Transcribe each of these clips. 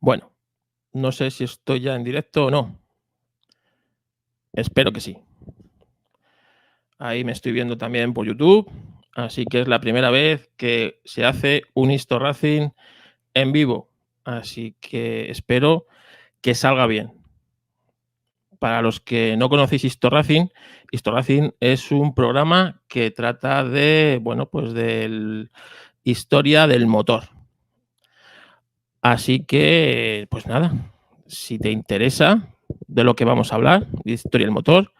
Bueno, no sé si estoy ya en directo o no. Espero que sí. Ahí me estoy viendo también por YouTube, así que es la primera vez que se hace un Histo Racing en vivo, así que espero que salga bien. Para los que no conocéis Histo Racing es un programa que trata de, bueno, pues de historia del motor. Así que, pues nada, si te interesa de lo que vamos a hablar, de historia del motor,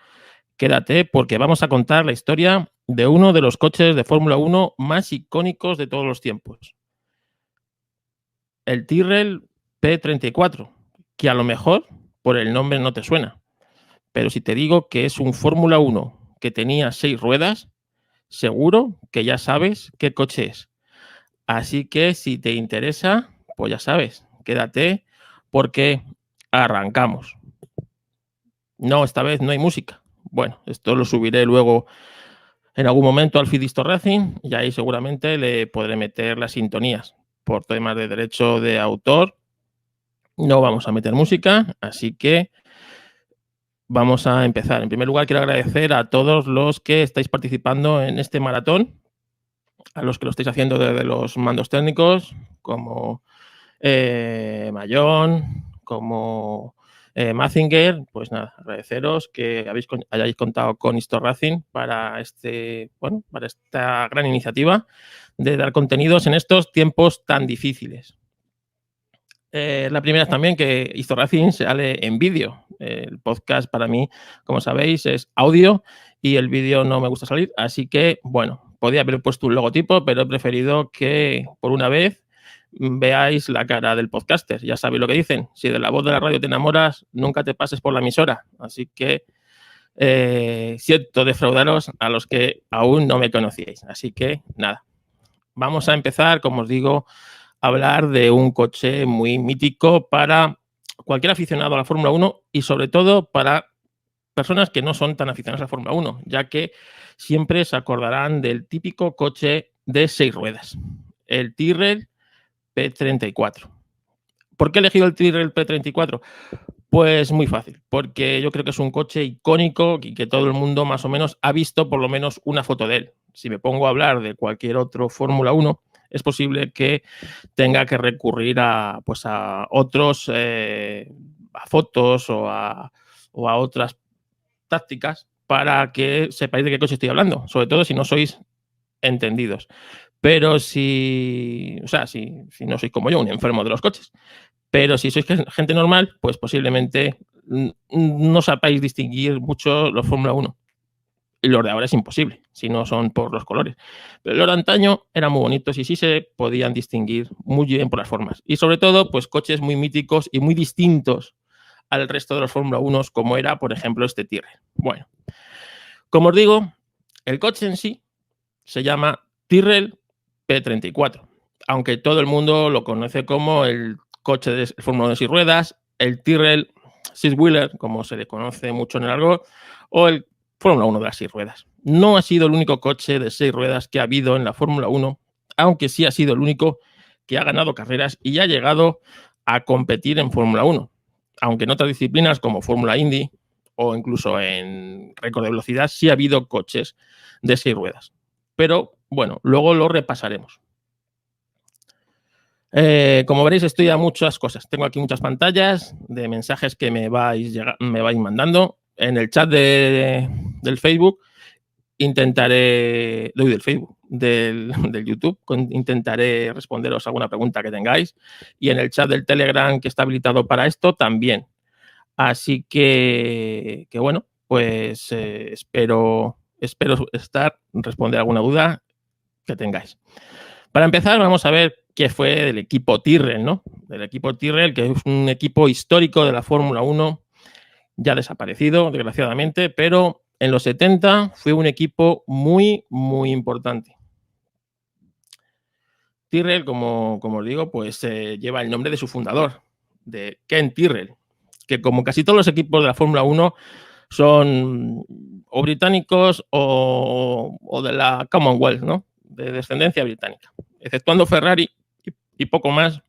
quédate porque vamos a contar la historia de uno de los coches de Fórmula 1 más icónicos de todos los tiempos. El Tyrrell P34, que a lo mejor por el nombre no te suena, pero si te digo que es un Fórmula 1 que tenía 6 ruedas, seguro que ya sabes qué coche es. Así que si te interesa, pues ya sabes, quédate porque arrancamos. No, esta vez no hay música. Bueno, esto lo subiré luego en algún momento al feed Histo Racing y ahí seguramente le podré meter las sintonías. Por temas de derecho de autor no vamos a meter música, así que vamos a empezar. En primer lugar, quiero agradecer a todos los que estáis participando en este maratón, a los que lo estáis haciendo desde los mandos técnicos, como Mayón, como Mazinger. Pues nada, agradeceros que hayáis contado con Histo Racing para para esta gran iniciativa de dar contenidos en estos tiempos tan difíciles. La primera es también que Histo Racing sale en vídeo. El podcast para mí, como sabéis, es audio y el vídeo no me gusta salir, así que, bueno, podía haber puesto un logotipo, pero he preferido que, por una vez, veáis la cara del podcaster. Ya sabéis lo que dicen, si de la voz de la radio te enamoras, nunca te pases por la emisora. Así que siento defraudaros a los que aún no me conocíais. Así que, nada, vamos a empezar, como os digo, hablar de un coche muy mítico para cualquier aficionado a la Fórmula 1 y sobre todo para personas que no son tan aficionadas a la Fórmula 1, ya que siempre se acordarán del típico coche de 6 ruedas, el Tyrrell P34. ¿Por qué he elegido el Tyrrell P34? Pues muy fácil, porque yo creo que es un coche icónico y que todo el mundo más o menos ha visto por lo menos una foto de él. Si me pongo a hablar de cualquier otro Fórmula 1, es posible que tenga que recurrir pues a otros, a fotos o a otras tácticas para que sepáis de qué coche estoy hablando, sobre todo si no sois entendidos. Pero si no sois como yo, un enfermo de los coches. Pero si sois gente normal, pues posiblemente no sepáis distinguir mucho los Fórmula 1. Y los de ahora es imposible, si no son por los colores. Pero los de antaño eran muy bonitos y sí se podían distinguir muy bien por las formas. Y sobre todo, pues coches muy míticos y muy distintos al resto de los Fórmula 1, como era, por ejemplo, este Tyrrell. Bueno, como os digo, el coche en sí se llama Tyrrell P34, aunque todo el mundo lo conoce como el coche de Fórmula 1 de 6 ruedas, el Tyrrell Six-Wheeler, como se le conoce mucho en el argot, o el Fórmula 1 de las 6 ruedas. No ha sido el único coche de 6 ruedas que ha habido en la Fórmula 1, aunque sí ha sido el único que ha ganado carreras y ha llegado a competir en Fórmula 1, aunque en otras disciplinas como Fórmula Indy o incluso en récord de velocidad sí ha habido coches de 6 ruedas. Pero bueno, luego lo repasaremos. Como veréis, estoy a muchas cosas. Tengo aquí muchas pantallas de mensajes que me vais mandando. En el chat del Facebook del Facebook, del YouTube, intentaré responderos alguna pregunta que tengáis. Y en el chat del Telegram, que está habilitado para esto, también. Así que bueno, pues espero responder alguna duda que tengáis. Para empezar, vamos a ver qué fue del equipo Tyrrell, ¿no? Del equipo Tyrrell, que es un equipo histórico de la Fórmula 1, ya desaparecido, desgraciadamente, pero en los 70 fue un equipo muy, muy importante. Tyrrell, como os digo, pues lleva el nombre de su fundador, de Ken Tyrrell, que como casi todos los equipos de la Fórmula 1 son o británicos o de la Commonwealth, ¿no? De descendencia británica. Exceptuando Ferrari y poco más,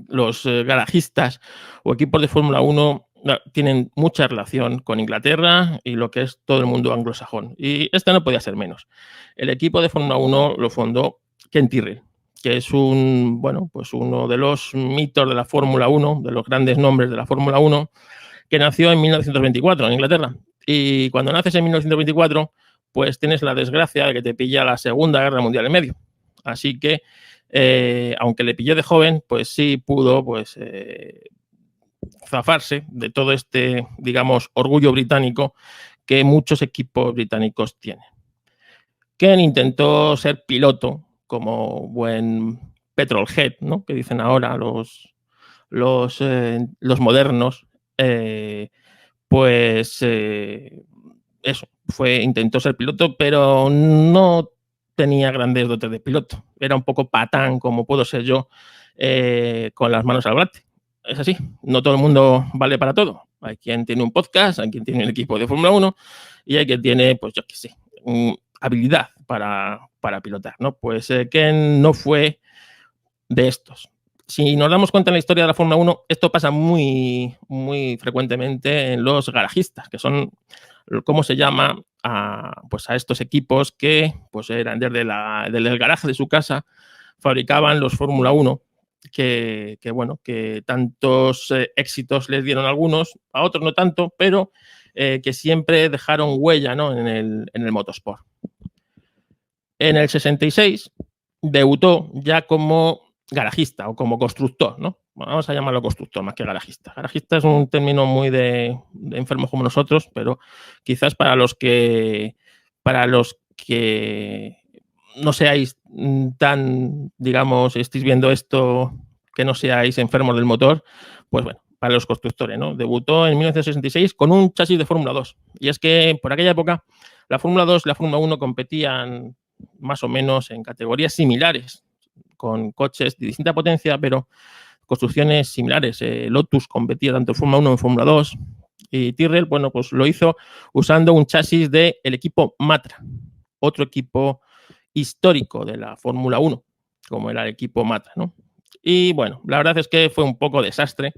los garajistas o equipos de Fórmula 1 tienen mucha relación con Inglaterra y lo que es todo el mundo anglosajón. Y este no podía ser menos. El equipo de Fórmula 1 lo fundó Ken Tyrrell, que es pues uno de los mitos de la Fórmula 1, de los grandes nombres de la Fórmula 1, que nació en 1924 en Inglaterra. Y cuando naces en 1924, pues tienes la desgracia de que te pilla la Segunda Guerra Mundial en medio. Así que, aunque le pilló de joven, pues sí pudo zafarse de todo este, digamos, orgullo británico que muchos equipos británicos tienen. Ken intentó ser piloto como buen petrolhead, ¿no? Que dicen ahora los modernos, intentó ser piloto, pero no tenía grandes dotes de piloto. Era un poco patán, como puedo ser yo, con las manos al volante. Es así, no todo el mundo vale para todo. Hay quien tiene un podcast, hay quien tiene un equipo de Fórmula 1 y hay quien tiene, pues yo qué sé, habilidad para pilotar, ¿no? Pues Ken no fue de estos. Si nos damos cuenta en la historia de la Fórmula 1, esto pasa muy, muy frecuentemente en los garajistas, que son, ¿cómo se llama? A estos equipos que pues eran desde el garaje de su casa, fabricaban los Fórmula 1, que tantos éxitos les dieron a algunos, a otros no tanto, pero que siempre dejaron huella, ¿no? en el motorsport. En el 66 debutó ya como garajista o como constructor, ¿no? Vamos a llamarlo constructor más que garajista. Garajista es un término muy de enfermos como nosotros, pero quizás para los que no seáis tan, digamos, estéis viendo esto, que no seáis enfermos del motor, pues bueno, para los constructores, ¿no? Debutó en 1966 con un chasis de Fórmula 2. Y es que por aquella época la Fórmula 2 y la Fórmula 1 competían más o menos en categorías similares, con coches de distinta potencia, pero construcciones similares. Lotus competía tanto en Fórmula 1 como en Fórmula 2 y Tyrrell, pues lo hizo usando un chasis del equipo Matra, otro equipo histórico de la Fórmula 1, como era el equipo Matra, ¿no? Y bueno, la verdad es que fue un poco desastre,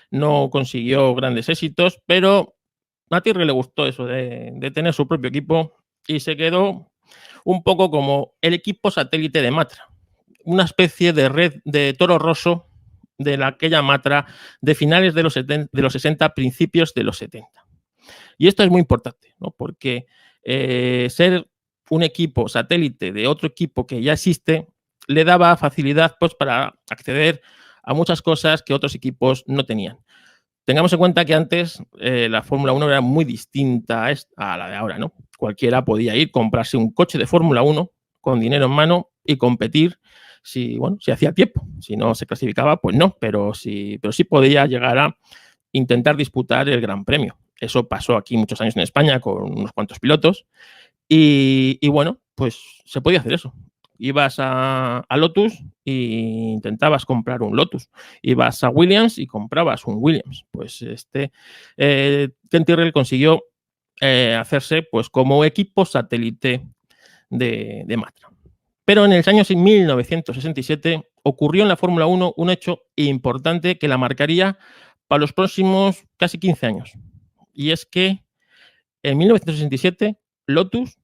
no consiguió grandes éxitos, pero a Tyrrell le gustó eso de tener su propio equipo y se quedó un poco como el equipo satélite de Matra, una especie de red de Toro Rosso de aquella Matra de finales de los 60, principios de los 70. Y esto es muy importante, ¿no? Porque ser un equipo satélite de otro equipo que ya existe le daba facilidad pues, para acceder a muchas cosas que otros equipos no tenían. Tengamos en cuenta que antes la Fórmula 1 era muy distinta a la de ahora, ¿no? Cualquiera podía ir, comprarse un coche de Fórmula 1 con dinero en mano y competir si hacía tiempo. Si no se clasificaba, pues no, pero sí podía llegar a intentar disputar el Gran Premio. Eso pasó aquí muchos años en España con unos cuantos pilotos y bueno, pues se podía hacer eso. Ibas a Lotus e intentabas comprar un Lotus. Ibas a Williams y comprabas un Williams. Pues Ken Tyrrell consiguió hacerse pues como equipo satélite de Matra. Pero en el año 1967 ocurrió en la Fórmula 1 un hecho importante que la marcaría para los próximos casi 15 años. Y es que en 1967 Lotus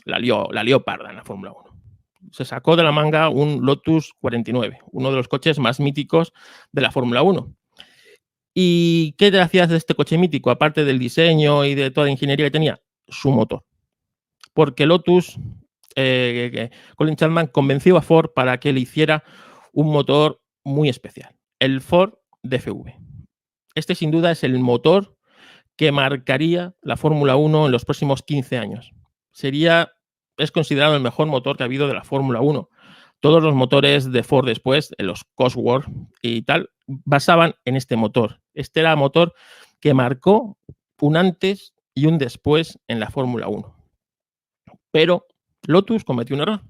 la lió parda en la Fórmula 1. Se sacó de la manga un Lotus 49, uno de los coches más míticos de la Fórmula 1. ¿Y qué te hacías de este coche mítico? Aparte del diseño y de toda la ingeniería que tenía, su motor. Porque Lotus, Colin Chapman convenció a Ford para que le hiciera un motor muy especial, el Ford DFV. Este sin duda es el motor que marcaría la Fórmula 1 en los próximos 15 años. Es considerado el mejor motor que ha habido de la Fórmula 1. Todos los motores de Ford después, los Cosworth y tal, basaban en este motor. Este era el motor que marcó un antes y un después en la Fórmula 1. Pero Lotus cometió un error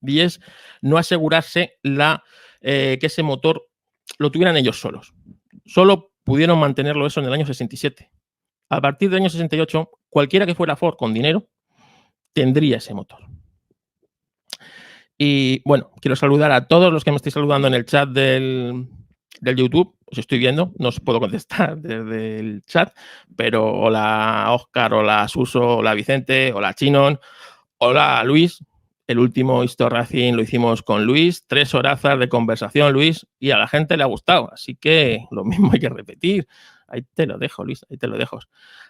y es no asegurarse que ese motor lo tuvieran ellos solos. Solo pudieron mantenerlo eso en el año 67. A partir del año 68, cualquiera que fuera Ford con dinero tendría ese motor. Y bueno, quiero saludar a todos los que me estáis saludando en el chat del del YouTube, os estoy viendo, no os puedo contestar desde el chat, pero hola Oscar, hola Suso, hola Vicente, hola Chinon, hola Luis. El último Histo Racing lo hicimos con Luis, 3 horazas de conversación, Luis, y a la gente le ha gustado, así que lo mismo hay que repetir. Ahí te lo dejo, Luis, ahí te lo dejo.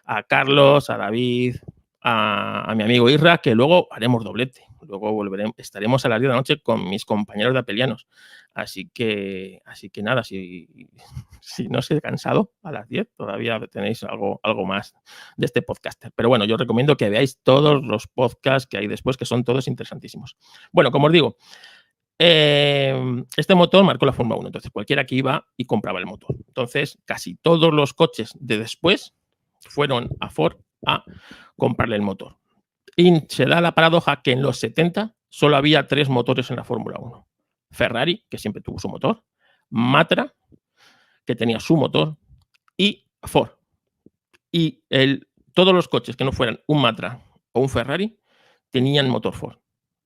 A Carlos, a David, a mi amigo Isra, que luego haremos doblete. Luego estaremos a las 10 de la noche con mis compañeros de Apelianos. Así que nada, si no os he cansado a las 10, todavía tenéis algo más de este podcaster. Pero bueno, yo os recomiendo que veáis todos los podcasts que hay después, que son todos interesantísimos. Bueno, como os digo, este motor marcó la Fórmula 1, entonces cualquiera que iba y compraba el motor. Entonces, casi todos los coches de después fueron a Ford a comprarle el motor. Y se da la paradoja que en los 70 solo había 3 motores en la Fórmula 1. Ferrari, que siempre tuvo su motor, Matra, que tenía su motor, y Ford. Y todos los coches que no fueran un Matra o un Ferrari tenían motor Ford.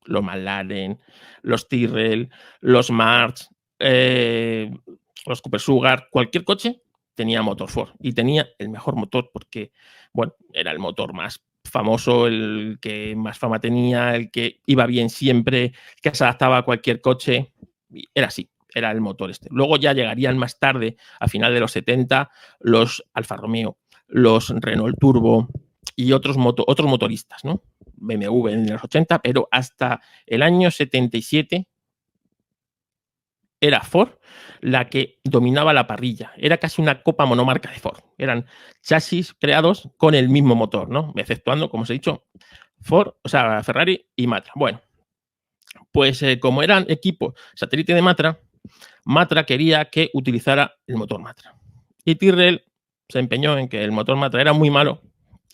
Los McLaren, los Tyrrell, los March, los Cooper Sugar, cualquier coche tenía motor Ford y tenía el mejor motor porque, bueno, era el motor más famoso, el que más fama tenía, el que iba bien siempre, que se adaptaba a cualquier coche. Era así, era el motor este. Luego ya llegarían más tarde, a final de los 70, los Alfa Romeo, los Renault Turbo y otros motoristas, ¿no? BMW en los 80, pero hasta el año 77 era Ford la que dominaba la parrilla. Era casi una copa monomarca de Ford. Eran chasis creados con el mismo motor, ¿no? Exceptuando, como os he dicho, Ford, o sea, Ferrari y Matra. Bueno, pues como eran equipo satélite de Matra quería que utilizara el motor Matra. Y Tyrrell se empeñó en que el motor Matra era muy malo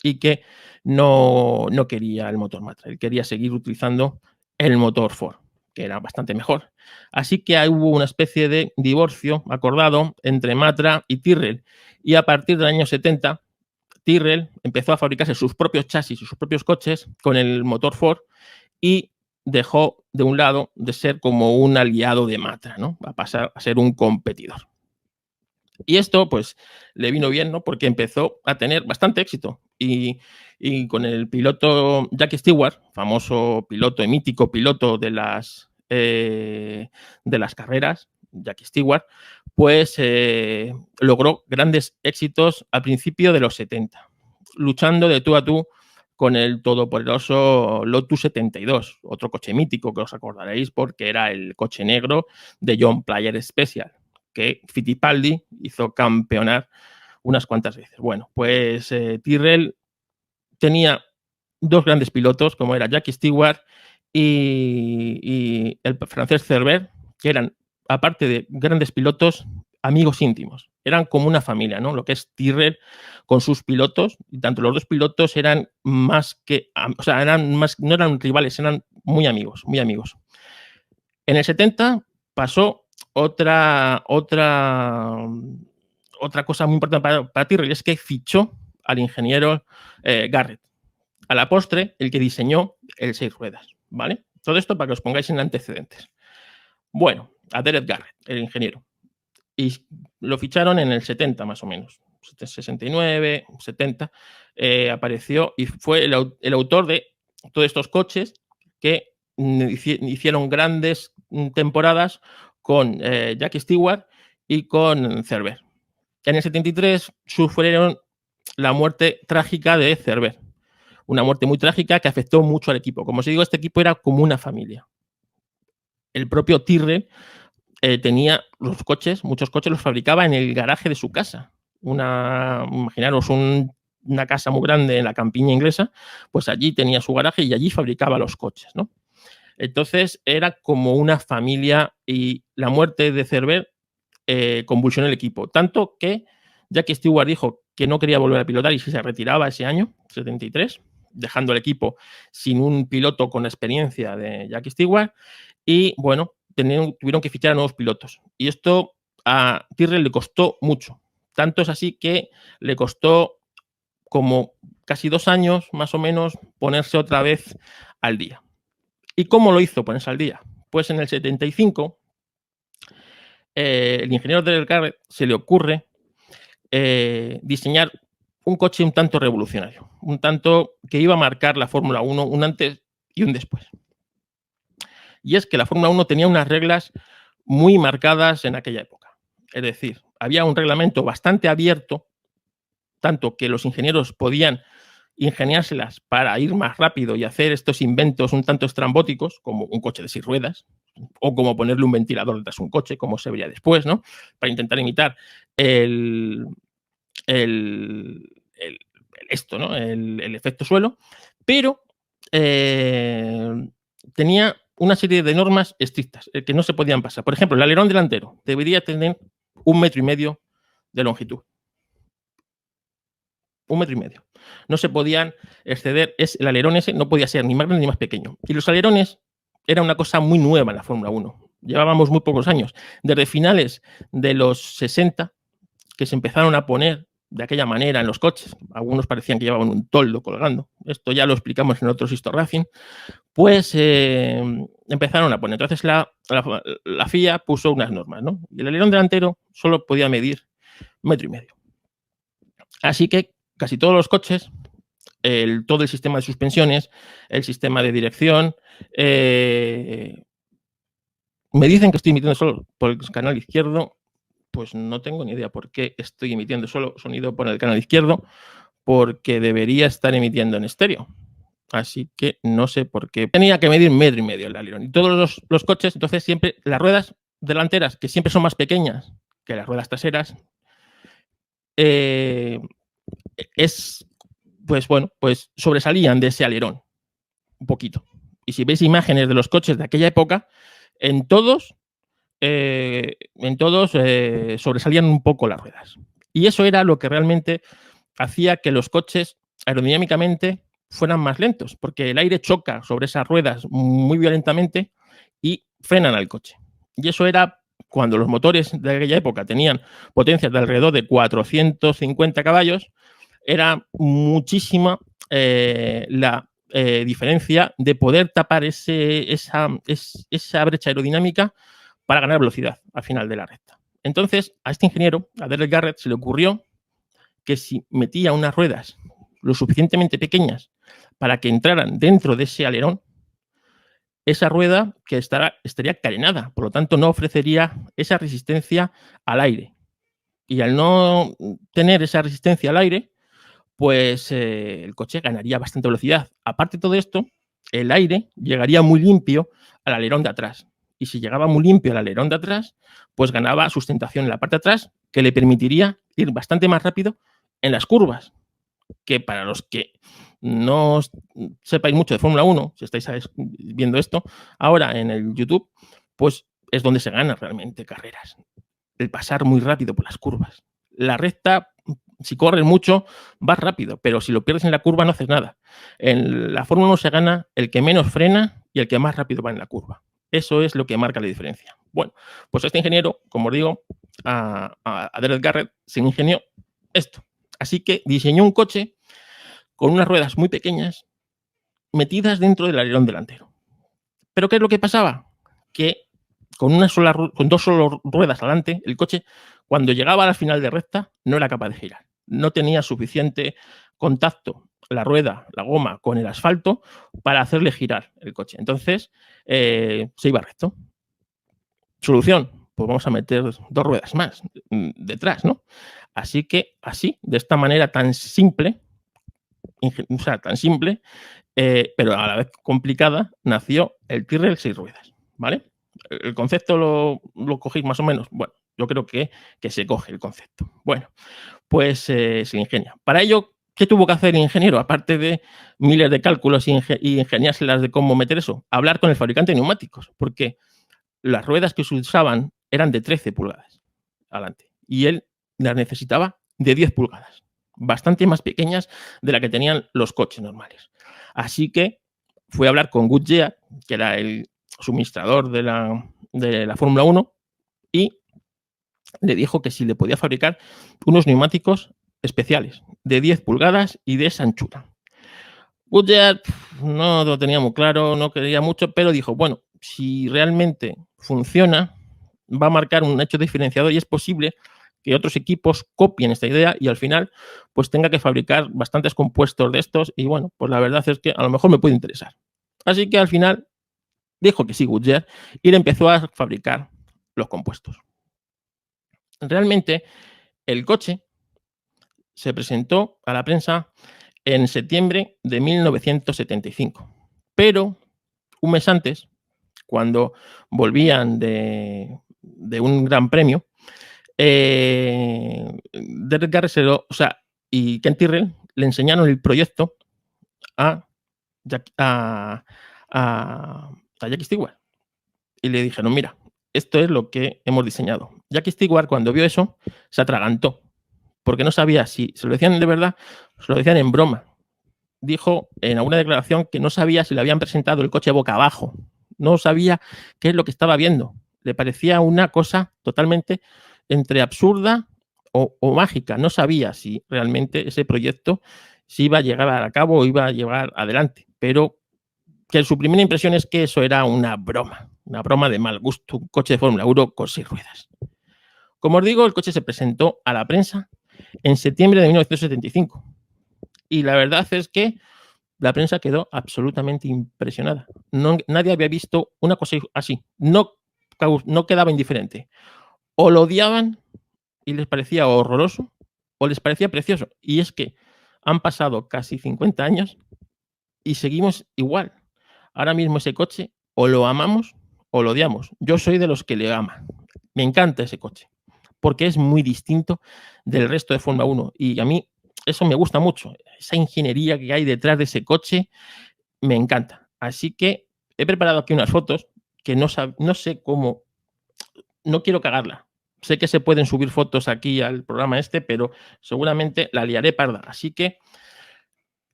y que no quería el motor Matra. Él quería seguir utilizando el motor Ford, que era bastante mejor. Así que hubo una especie de divorcio acordado entre Matra y Tyrrell. Y a partir del año 70, Tyrrell empezó a fabricarse sus propios chasis y sus propios coches con el motor Ford y dejó de un lado de ser como un aliado de Matra, ¿no? Va a pasar a ser un competidor. Y esto, pues, le vino bien, ¿no? Porque empezó a tener bastante éxito. Y con el piloto Jackie Stewart, famoso piloto y mítico piloto de las carreras, Jackie Stewart, pues logró grandes éxitos al principio de los 70, luchando de tú a tú con el todopoderoso Lotus 72, otro coche mítico que os acordaréis porque era el coche negro de John Player Special, que Fittipaldi hizo campeonar unas cuantas veces. Bueno, pues Tyrrell tenía 2 grandes pilotos, como era Jackie Stewart y el francés Cerver, que eran, aparte de grandes pilotos, amigos íntimos. Eran como una familia, ¿no? Lo que es Tyrrell con sus pilotos, y tanto los 2 pilotos eran más que, o sea, no eran rivales, eran muy amigos, muy amigos. En el 70 pasó otra cosa muy importante para Tyrrell, es que fichó al ingeniero Garrett. A la postre, el que diseñó el 6 ruedas, ¿vale? Todo esto para que os pongáis en antecedentes. Bueno, a Derek Garrett, el ingeniero. Y lo ficharon en el 70 más o menos. 69, 70, apareció y fue el autor de todos estos coches que hicieron grandes temporadas con Jackie Stewart y con Cerver. En el 73 sufrieron la muerte trágica de Cerver. Una muerte muy trágica que afectó mucho al equipo. Como os digo, este equipo era como una familia. El propio Tyrrell tenía los coches, muchos coches los fabricaba en el garaje de su casa. Imaginaros una casa muy grande en la campiña inglesa, pues allí tenía su garaje y allí fabricaba los coches, ¿no? Entonces era como una familia y la muerte de Cerver convulsionó el equipo. Tanto que Jackie Stewart dijo que no quería volver a pilotar y se retiraba ese año, 73, dejando el equipo sin un piloto con experiencia de Jackie Stewart. Y bueno, tuvieron que fichar a nuevos pilotos. Y esto a Tyrrell le costó mucho. Tanto es así que le costó como casi 2 años, más o menos, ponerse otra vez al día. ¿Y cómo lo hizo ponerse al día? Pues en el 75 el ingeniero Dale Garrett se le ocurre diseñar un coche un tanto revolucionario, un tanto que iba a marcar la Fórmula 1 un antes y un después. Y es que la Fórmula 1 tenía unas reglas muy marcadas en aquella época. Es decir, había un reglamento bastante abierto, tanto que los ingenieros podían ingeniárselas para ir más rápido y hacer estos inventos un tanto estrambóticos, como un coche de 6 ruedas, o como ponerle un ventilador detrás de un coche, como se vería después, ¿no? Para intentar imitar el, el, el, esto, ¿no? El efecto suelo, pero tenía una serie de normas estrictas que no se podían pasar. Por ejemplo, el alerón delantero debería tener 1,5 metros de longitud. 1,5 metros. No se podían exceder, el alerón ese no podía ser ni más grande ni más pequeño. Y los alerones era una cosa muy nueva en la Fórmula 1. Llevábamos muy pocos años. Desde finales de los 60, que se empezaron a poner de aquella manera en los coches. Algunos parecían que llevaban un toldo colgando. Esto ya lo explicamos en otros Histo Racing. Pues empezaron a poner. Entonces la FIA puso unas normas, ¿no? Y el alerón delantero solo podía medir 1,5 metros. Así que casi todos los coches, todo el sistema de suspensiones, el sistema de dirección, me dicen que estoy emitiendo solo por el canal izquierdo. Pues no tengo ni idea por qué estoy emitiendo solo sonido por el canal izquierdo, porque debería estar emitiendo en estéreo. Así que no sé por qué. Tenía que medir 1,5 metros el alerón. Y todos los coches, entonces siempre las ruedas delanteras, que siempre son más pequeñas que las ruedas traseras, pues sobresalían de ese alerón un poquito. Y si veis imágenes de los coches de aquella época, en todos sobresalían un poco las ruedas. Y eso era lo que realmente hacía que los coches aerodinámicamente fueran más lentos, porque el aire choca sobre esas ruedas muy violentamente y frenan al coche. Y eso era cuando los motores de aquella época tenían potencias de alrededor de 450 caballos, era muchísima la diferencia de poder tapar esa brecha aerodinámica para ganar velocidad al final de la recta. Entonces, a este ingeniero, a Dale Garrett, se le ocurrió que si metía unas ruedas lo suficientemente pequeñas para que entraran dentro de ese alerón, esa rueda que estaría carenada, por lo tanto no ofrecería esa resistencia al aire. Y al no tener esa resistencia al aire, pues el coche ganaría bastante velocidad. Aparte de todo esto, el aire llegaría muy limpio al alerón de atrás. Y si llegaba muy limpio al alerón de atrás, pues ganaba sustentación en la parte de atrás, que le permitiría ir bastante más rápido en las curvas, que para los que no sepáis mucho de Fórmula 1, si estáis viendo esto ahora en el YouTube, pues es donde se ganan realmente carreras. El pasar muy rápido por las curvas. La recta, si corres mucho, vas rápido, pero si lo pierdes en la curva no haces nada. En la Fórmula 1 se gana el que menos frena y el que más rápido va en la curva. Eso es lo que marca la diferencia. Bueno, pues este ingeniero, como os digo, a Dale Garrett se ingenió esto. Así que diseñó un coche con unas ruedas muy pequeñas metidas dentro del alerón delantero. ¿Pero qué es lo que pasaba? Que con dos solo ruedas adelante, el coche, cuando llegaba al final de recta, no era capaz de girar. No tenía suficiente contacto la rueda, la goma, con el asfalto para hacerle girar el coche. Entonces, se iba recto. Solución, pues vamos a meter 2 ruedas más detrás, ¿no? Así que, de esta manera tan simple, pero a la vez complicada, nació el Tyrrell 6 ruedas, ¿vale? ¿El concepto lo cogéis más o menos? Bueno, yo creo que se coge el concepto. Bueno, pues se ingenia. Para ello, ¿qué tuvo que hacer el ingeniero? Aparte de miles de cálculos y ingeniárselas de cómo meter eso, hablar con el fabricante de neumáticos, porque las ruedas que se usaban eran de 13 pulgadas adelante y él las necesitaba de 10 pulgadas, bastante más pequeñas de la que tenían los coches normales. Así que fue a hablar con Goodyear, que era el suministrador de la Fórmula 1, y le dijo que si le podía fabricar unos neumáticos especiales de 10 pulgadas y de esa anchura. Goodyear no lo tenía muy claro, no quería mucho, pero dijo, bueno, si realmente funciona, va a marcar un hecho diferenciador y es posible que otros equipos copien esta idea y al final pues tenga que fabricar bastantes compuestos de estos y bueno, pues la verdad es que a lo mejor me puede interesar. Así que al final dijo que sí Goodyear y le empezó a fabricar los compuestos. Realmente el coche se presentó a la prensa en septiembre de 1975, pero un mes antes, cuando volvían de un gran premio, Derek Garrett y Ken Tyrrell le enseñaron el proyecto a, a Jackie Stewart y le dijeron, mira, esto es lo que hemos diseñado. Jackie Stewart, cuando vio eso, se atragantó, porque no sabía si se lo decían de verdad o se lo decían en broma. Dijo en alguna declaración que no sabía si le habían presentado el coche boca abajo, no sabía qué es lo que estaba viendo. Le parecía una cosa totalmente entre absurda o mágica. No sabía si realmente ese proyecto si iba a llegar a cabo o iba a llegar adelante, pero que su primera impresión es que eso era una broma de mal gusto, un coche de Fórmula 1 con 6 ruedas. Como os digo, el coche se presentó a la prensa en septiembre de 1975 y la verdad es que la prensa quedó absolutamente impresionada. Nadie había visto una cosa así. No quedaba indiferente. O lo odiaban y les parecía horroroso o les parecía precioso. Y es que han pasado casi 50 años y seguimos igual. Ahora mismo ese coche o lo amamos o lo odiamos. Yo soy de los que le ama. Me encanta ese coche porque es muy distinto del resto de Fórmula 1 y a mí eso me gusta mucho. Esa ingeniería que hay detrás de ese coche me encanta. Así que he preparado aquí unas fotos que no sé cómo, no quiero cagarla. Sé que se pueden subir fotos aquí al programa este, pero seguramente la liaré parda. Así que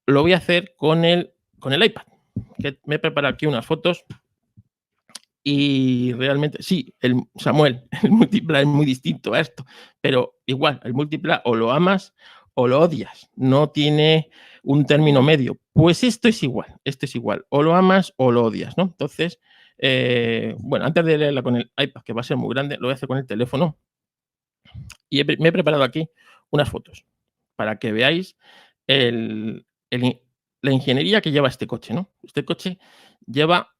lo voy a hacer con el iPad. Que me he preparado aquí unas fotos y realmente, sí, Samuel, el Multipla es muy distinto a esto, pero igual, el Multipla o lo amas o lo odias, no tiene un término medio. Pues esto es igual, o lo amas o lo odias, ¿no? Entonces, bueno, antes de leerla con el iPad, que va a ser muy grande, lo voy a hacer con el teléfono y me he preparado aquí unas fotos para que veáis la ingeniería que lleva este coche, ¿no? Este coche lleva,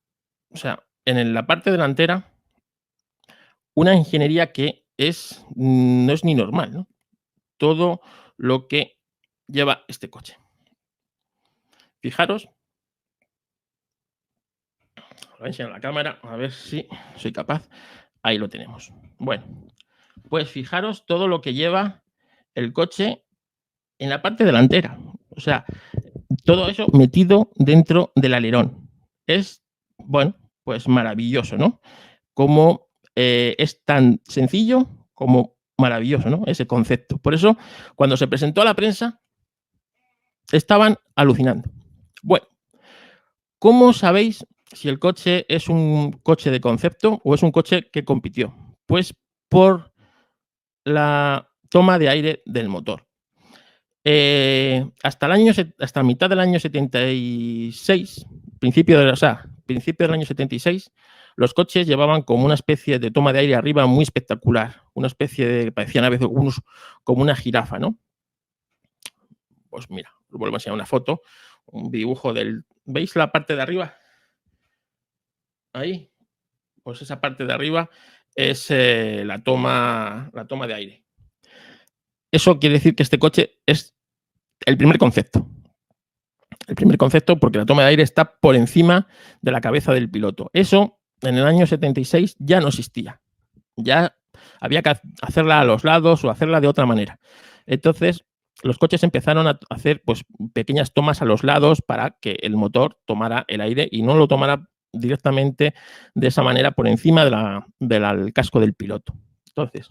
o sea, en la parte delantera, una ingeniería que no es ni normal, ¿no? Todo lo que lleva este coche. Fijaros, os voy a enseñar la cámara, a ver si soy capaz. Ahí lo tenemos. Bueno, pues fijaros todo lo que lleva el coche en la parte delantera. O sea, todo eso metido dentro del alerón. Es, bueno, pues maravilloso, ¿no? Como es tan sencillo como maravilloso, ¿no? Ese concepto. Por eso, cuando se presentó a la prensa, estaban alucinando. Bueno, ¿cómo sabéis si el coche es un coche de concepto o es un coche que compitió? Pues por la toma de aire del motor. Hasta mitad del año 76, principio del año 76, los coches llevaban como una especie de toma de aire arriba muy espectacular, una especie de, parecían a veces algunos como una jirafa, ¿no? Pues mira, os vuelvo a enseñar una foto, un dibujo ¿veis la parte de arriba? Ahí, pues esa parte de arriba es la toma de aire. Eso quiere decir que este coche es el primer concepto. El primer concepto porque la toma de aire está por encima de la cabeza del piloto. Eso en el año 76 ya no existía. Ya había que hacerla a los lados o hacerla de otra manera. Entonces, los coches empezaron a hacer pues, pequeñas tomas a los lados para que el motor tomara el aire y no lo tomara directamente de esa manera por encima del casco del piloto. Entonces,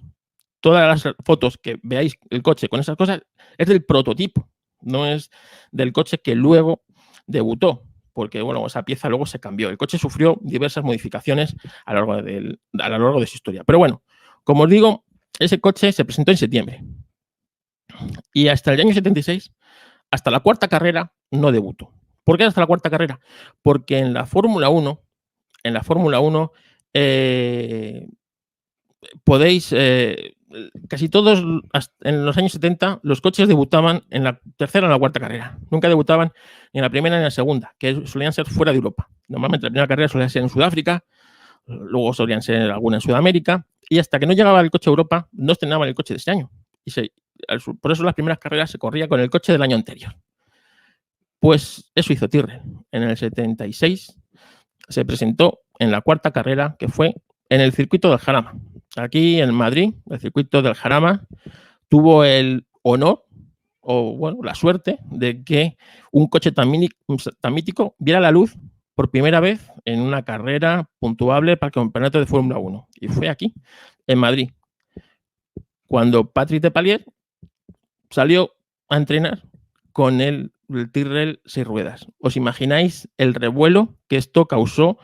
todas las fotos que veáis el coche con esas cosas es del prototipo, no es del coche que luego debutó, porque bueno, esa pieza luego se cambió. El coche sufrió diversas modificaciones a lo largo de su historia. Pero bueno, como os digo, ese coche se presentó en septiembre y hasta el año 76, hasta la cuarta carrera, no debutó. ¿Por qué hasta la cuarta carrera? Porque en la Fórmula 1, podéis, casi todos en los años 70, los coches debutaban en la tercera o la cuarta carrera. Nunca debutaban ni en la primera ni en la segunda, que solían ser fuera de Europa. Normalmente la primera carrera solía ser en Sudáfrica, luego solían ser alguna en Sudamérica, y hasta que no llegaba el coche a Europa, no estrenaban el coche de ese año. Por eso las primeras carreras se corría con el coche del año anterior. Pues eso hizo Tyrrell. En el 76 se presentó en la cuarta carrera, que fue en el circuito del Jarama. Aquí en Madrid, el circuito del Jarama tuvo el honor o bueno, la suerte de que un coche tan mítico viera la luz por primera vez en una carrera puntuable para el campeonato de Fórmula 1. Y fue aquí, en Madrid, cuando Patrick Depailler salió a entrenar con el Tyrrell 6 ruedas. ¿Os imagináis el revuelo que esto causó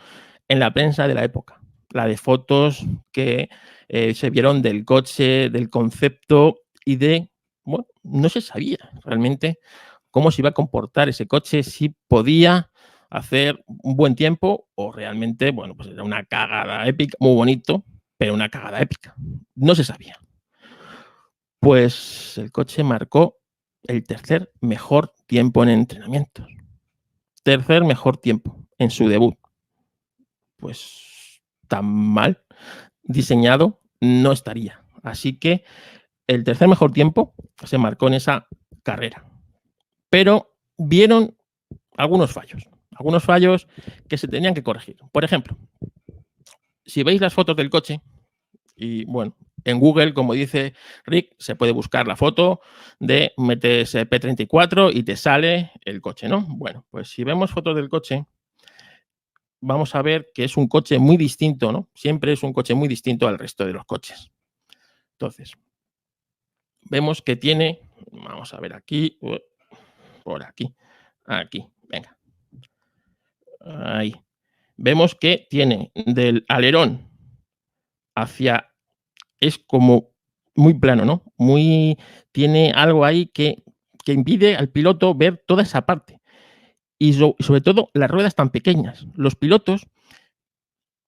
en la prensa de la época? La de fotos que se vieron del coche, del concepto y de, bueno, no se sabía realmente cómo se iba a comportar ese coche, si podía hacer un buen tiempo o realmente, bueno, pues era una cagada épica, muy bonito, pero una cagada épica. No se sabía. Pues el coche marcó el tercer mejor tiempo en entrenamientos. Tercer mejor tiempo en su debut. Pues tan mal diseñado no estaría. Así que el tercer mejor tiempo se marcó en esa carrera. Pero vieron algunos fallos que se tenían que corregir. Por ejemplo, si veis las fotos del coche, y bueno, en Google, como dice Rick, se puede buscar la foto de metes P34 y te sale el coche, ¿no? Bueno, pues si vemos fotos del coche, vamos a ver que es un coche muy distinto, ¿no? Siempre es un coche muy distinto al resto de los coches. Entonces, vemos que tiene, vamos a ver aquí, por aquí, venga. Ahí. Vemos que tiene del alerón hacia, es como muy plano, ¿no? Tiene algo ahí que impide al piloto ver toda esa parte. Y sobre todo las ruedas tan pequeñas. Los pilotos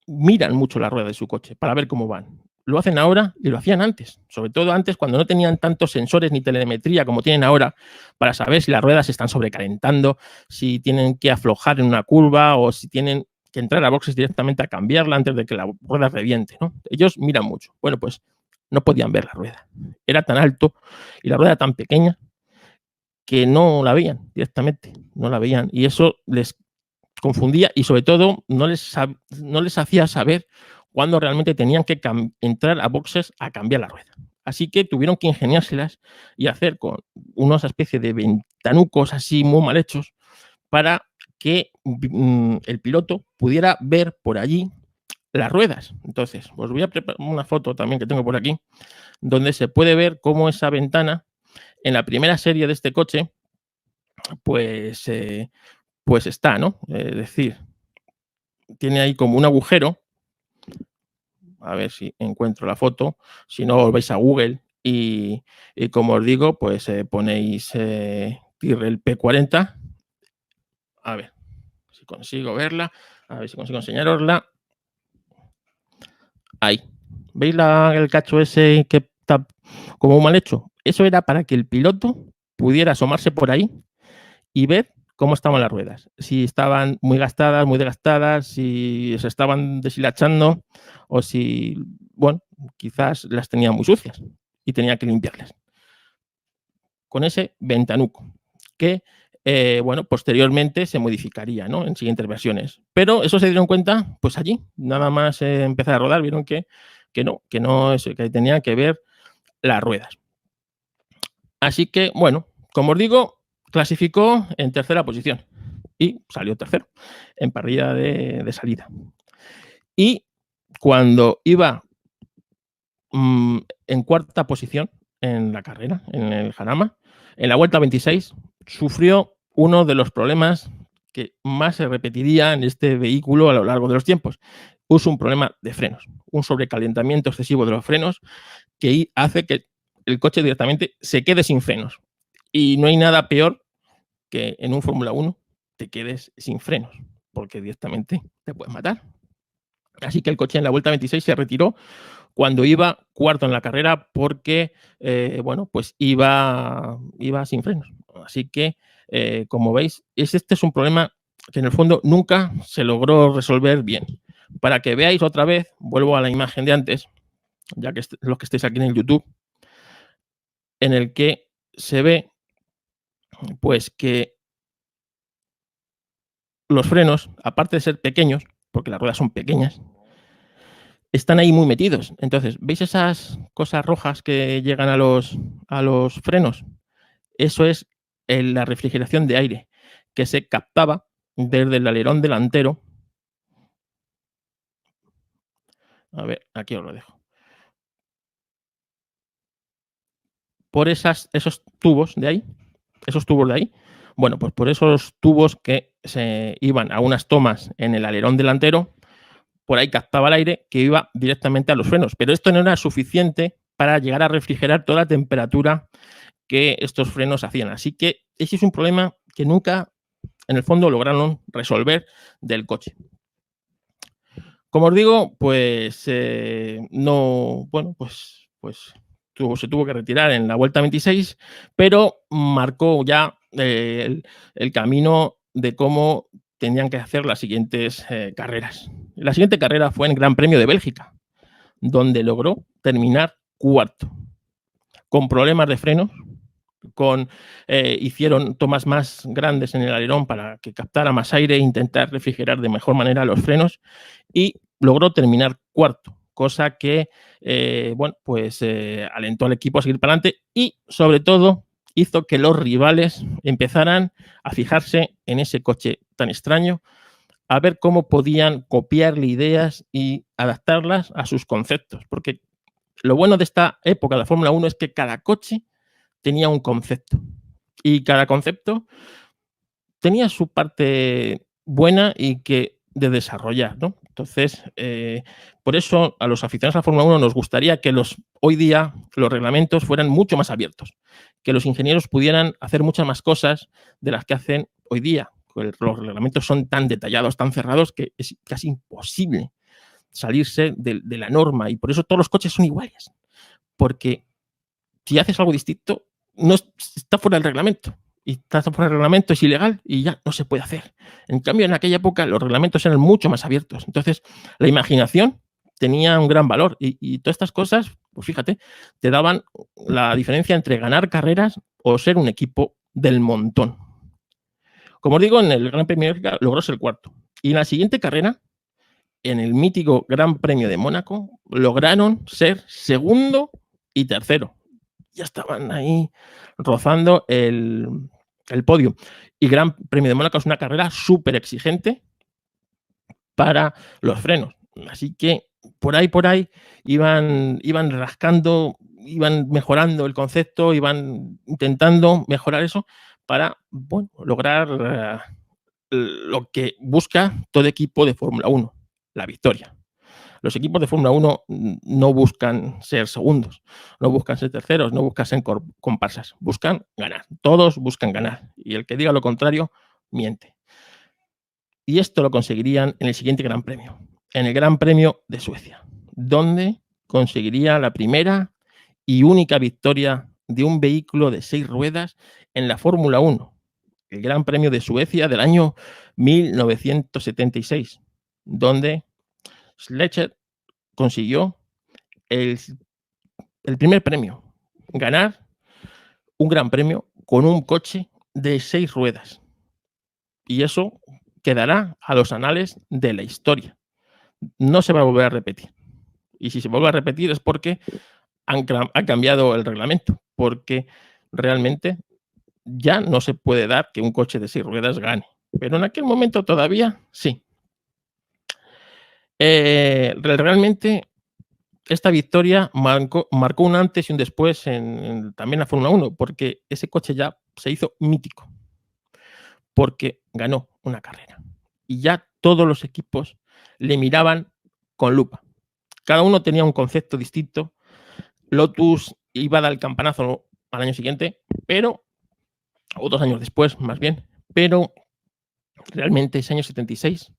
miran mucho la rueda de su coche para ver cómo van. Lo hacen ahora y lo hacían antes. Sobre todo antes, cuando no tenían tantos sensores ni telemetría como tienen ahora para saber si las ruedas se están sobrecalentando, si tienen que aflojar en una curva o si tienen que entrar a boxes directamente a cambiarla antes de que la rueda reviente, ¿no? Ellos miran mucho. Bueno, pues no podían ver la rueda. Era tan alto y la rueda tan pequeña que no la veían directamente, no la veían. Y eso les confundía y sobre todo no les hacía saber cuándo realmente tenían que entrar a boxes a cambiar la rueda. Así que tuvieron que ingeniárselas y hacer con unas especies de ventanucos así muy mal hechos para que el piloto pudiera ver por allí las ruedas. Entonces, os voy a preparar una foto también que tengo por aquí, donde se puede ver cómo esa ventana en la primera serie de este coche, pues está, ¿no? Es decir, tiene ahí como un agujero. A ver si encuentro la foto. Si no, os vais a Google y como os digo, pues ponéis Tyrrell P40. A ver si consigo verla. A ver si consigo enseñarosla. Ahí. ¿Veis el cacho ese que está como mal hecho? Eso era para que el piloto pudiera asomarse por ahí y ver cómo estaban las ruedas. Si estaban muy gastadas, muy desgastadas, si se estaban deshilachando o si, bueno, quizás las tenía muy sucias y tenía que limpiarlas. Con ese ventanuco, que bueno, posteriormente se modificaría, ¿no? En siguientes versiones. Pero eso se dieron cuenta, pues allí, nada más empezar a rodar, vieron que tenía que ver las ruedas. Así que, bueno, como os digo, clasificó en tercera posición y salió tercero en parrilla de salida. Y cuando iba en cuarta posición en la carrera, en el Jarama, en la vuelta 26, sufrió uno de los problemas que más se repetiría en este vehículo a lo largo de los tiempos. Puso un problema de frenos, un sobrecalentamiento excesivo de los frenos que hace que el coche directamente se quede sin frenos. Y no hay nada peor que en un Fórmula 1 te quedes sin frenos, porque directamente te puedes matar. Así que el coche en la vuelta 26 se retiró cuando iba cuarto en la carrera porque, bueno, pues iba sin frenos. Así que, como veis, este es un problema que en el fondo nunca se logró resolver bien. Para que veáis otra vez, vuelvo a la imagen de antes, ya que los que estéis aquí en el YouTube, en el que se ve pues que los frenos, aparte de ser pequeños, porque las ruedas son pequeñas, están ahí muy metidos. Entonces, ¿veis esas cosas rojas que llegan a los frenos? Eso es la refrigeración de aire que se captaba desde el alerón delantero. A ver, aquí os lo dejo. Por esos tubos de ahí, bueno, pues por esos tubos que se iban a unas tomas en el alerón delantero, por ahí captaba el aire que iba directamente a los frenos. Pero esto no era suficiente para llegar a refrigerar toda la temperatura que estos frenos hacían. Así que ese es un problema que nunca, en el fondo, lograron resolver del coche. Como os digo, pues no, bueno, pues se tuvo que retirar en la vuelta 26, pero marcó ya el camino de cómo tenían que hacer las siguientes carreras. La siguiente carrera fue en el Gran Premio de Bélgica, donde logró terminar cuarto, con problemas de frenos, hicieron tomas más grandes en el alerón para que captara más aire e intentar refrigerar de mejor manera los frenos, y logró terminar cuarto, cosa que bueno, pues alentó al equipo a seguir para adelante y sobre todo hizo que los rivales empezaran a fijarse en ese coche tan extraño, a ver cómo podían copiarle ideas y adaptarlas a sus conceptos, porque lo bueno de esta época de la Fórmula 1 es que cada coche tenía un concepto y cada concepto tenía su parte buena y que de desarrollar, ¿no? Entonces, por eso a los aficionados a la Fórmula 1 nos gustaría que hoy día los reglamentos fueran mucho más abiertos, que los ingenieros pudieran hacer muchas más cosas de las que hacen hoy día. Los reglamentos son tan detallados, tan cerrados, que es casi imposible salirse de la norma, y por eso todos los coches son iguales, porque si haces algo distinto, no está fuera del reglamento. Y está fuera del reglamento, es ilegal y ya no se puede hacer. En cambio, en aquella época los reglamentos eran mucho más abiertos. Entonces, la imaginación tenía un gran valor y todas estas cosas, pues fíjate, te daban la diferencia entre ganar carreras o ser un equipo del montón. Como os digo, en el Gran Premio de Bélgica logró ser el cuarto. Y en la siguiente carrera, en el mítico Gran Premio de Mónaco, lograron ser segundo y tercero. Ya estaban ahí rozando el podio. Y Gran Premio de Mónaco es una carrera súper exigente para los frenos. Así que por ahí iban rascando, iban mejorando el concepto, iban intentando mejorar eso para, bueno, lograr lo que busca todo equipo de Fórmula 1, la victoria. Los equipos de Fórmula 1 no buscan ser segundos, no buscan ser terceros, no buscan ser comparsas, buscan ganar. Todos buscan ganar. Y el que diga lo contrario, miente. Y esto lo conseguirían en el siguiente Gran Premio, en el Gran Premio de Suecia, donde conseguiría la primera y única victoria de un vehículo de 6 ruedas en la Fórmula 1, el Gran Premio de Suecia del año 1976, donde Schlecher consiguió el, el primer premio, ganar un gran premio con un coche de 6 ruedas. Y eso quedará a los anales de la historia. No se va a volver a repetir. Y si se vuelve a repetir es porque ha cambiado el reglamento, porque realmente ya no se puede dar que un coche de 6 ruedas gane. Pero en aquel momento todavía sí. Realmente esta victoria marcó un antes y un después también en la Fórmula 1, porque ese coche ya se hizo mítico, porque ganó una carrera. Y ya todos los equipos le miraban con lupa. Cada uno tenía un concepto distinto. Lotus iba a dar el campanazo al año siguiente, pero, o 2 años después, más bien, pero realmente ese año 76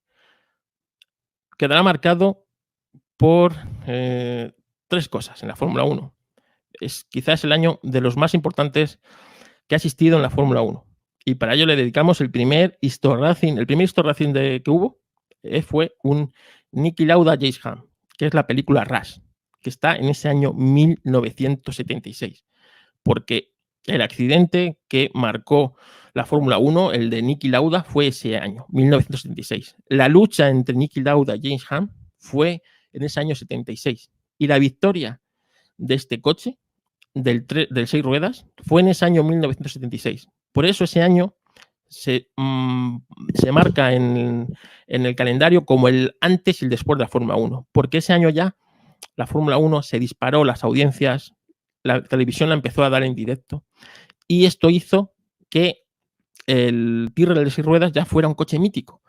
quedará marcado por 3 cosas en la Fórmula 1. Es quizás el año de los más importantes que ha existido en la Fórmula 1. Y para ello le dedicamos el primer Histo Racing que hubo, fue un Niki Lauda James Hunt, que es la película Rush, que está en ese año 1976. Porque el accidente que marcó la Fórmula 1, el de Niki Lauda, fue ese año, 1976. La lucha entre Niki Lauda y James Hunt fue en ese año 76. Y la victoria de este coche, del 6 ruedas, fue en ese año 1976. Por eso ese año se marca en el calendario como el antes y el después de la Fórmula 1. Porque ese año ya la Fórmula 1 se disparó las audiencias, la televisión la empezó a dar en directo, y esto hizo que el Tyrrell de 6 ruedas ya fuera un coche mítico,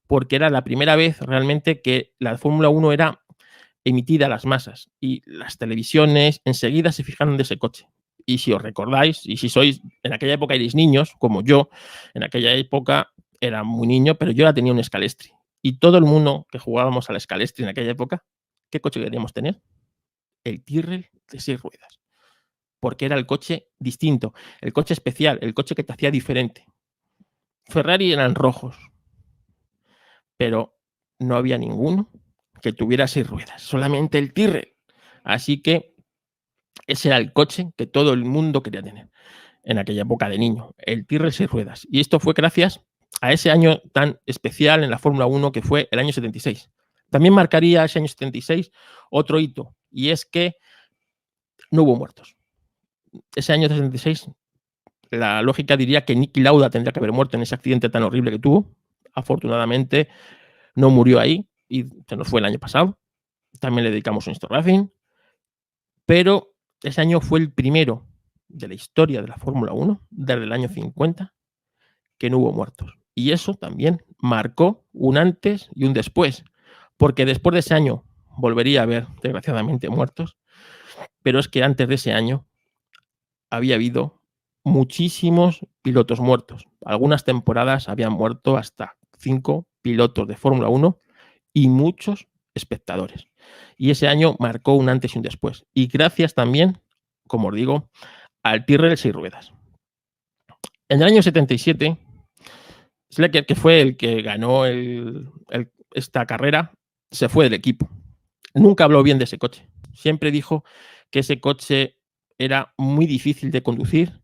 porque era la primera vez realmente que la Fórmula 1 era emitida a las masas, y las televisiones enseguida se fijaron de ese coche. Y si os recordáis, y si sois, en aquella época erais niños, como yo, en aquella época era muy niño, pero yo ya tenía un Scalestri. Y todo el mundo que jugábamos al Scalestri en aquella época, ¿qué coche queríamos tener? El Tyrrell de 6 ruedas. Porque era el coche distinto, el coche especial, el coche que te hacía diferente. Ferrari eran rojos, pero no había ninguno que tuviera 6 ruedas, solamente el Tyrrell. Así que ese era el coche que todo el mundo quería tener en aquella época de niño, el Tyrrell 6 ruedas. Y esto fue gracias a ese año tan especial en la Fórmula 1 que fue el año 76. También marcaría ese año 76 otro hito, y es que no hubo muertos. Ese año 76, la lógica diría que Niki Lauda tendría que haber muerto en ese accidente tan horrible que tuvo. Afortunadamente no murió ahí y se nos fue el año pasado. También le dedicamos un Histo Racing, pero ese año fue el primero de la historia de la Fórmula 1, desde el año 50, que no hubo muertos. Y eso también marcó un antes y un después, porque después de ese año volvería a haber, desgraciadamente, muertos, pero es que antes de ese año había habido muchísimos pilotos muertos. Algunas temporadas habían muerto hasta 5 pilotos de Fórmula 1 y muchos espectadores. Y ese año marcó un antes y un después. Y gracias también, como os digo, al Tyrrell 6 ruedas. En el año 77, Schlecker, que fue el que ganó esta carrera, se fue del equipo. Nunca habló bien de ese coche. Siempre dijo que ese coche era muy difícil de conducir,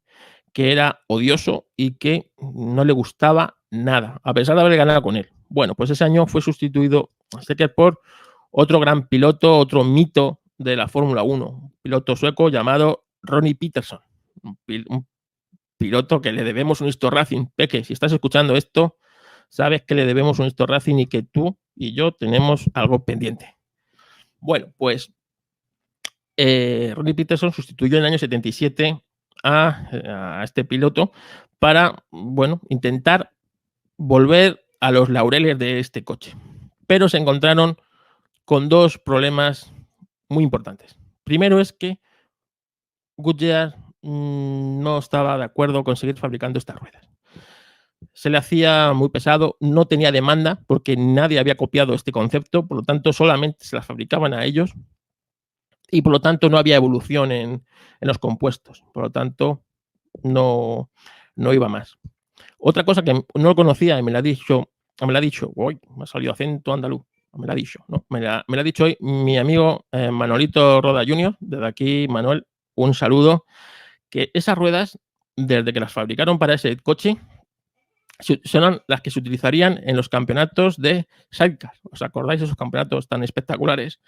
que era odioso y que no le gustaba nada, a pesar de haber ganado con él. Bueno, pues ese año fue sustituido Schlecker por otro gran piloto, otro mito de la Fórmula 1, un piloto sueco llamado Ronnie Peterson, un piloto que le debemos un Histo Racing. Peque, si estás escuchando esto, sabes que le debemos un Histo Racing y que tú y yo tenemos algo pendiente. Bueno, pues Ronnie Peterson sustituyó en el año 77 a este piloto para, bueno, intentar volver a los laureles de este coche. Pero se encontraron con 2 problemas muy importantes. Primero es que Goodyear no estaba de acuerdo con seguir fabricando estas ruedas. Se le hacía muy pesado, no tenía demanda porque nadie había copiado este concepto, por lo tanto solamente se las fabricaban a ellos y por lo tanto no había evolución en los compuestos, por lo tanto no iba más. Otra cosa que no lo conocía y me la ha dicho, uy, me ha salido acento andaluz, me la ha dicho, ¿no? Me la ha dicho hoy mi amigo Manolito Roda Jr., desde aquí, Manuel, un saludo, que esas ruedas, desde que las fabricaron para ese coche, son las que se utilizarían en los campeonatos de sidecar. ¿Os acordáis de esos campeonatos tan espectaculares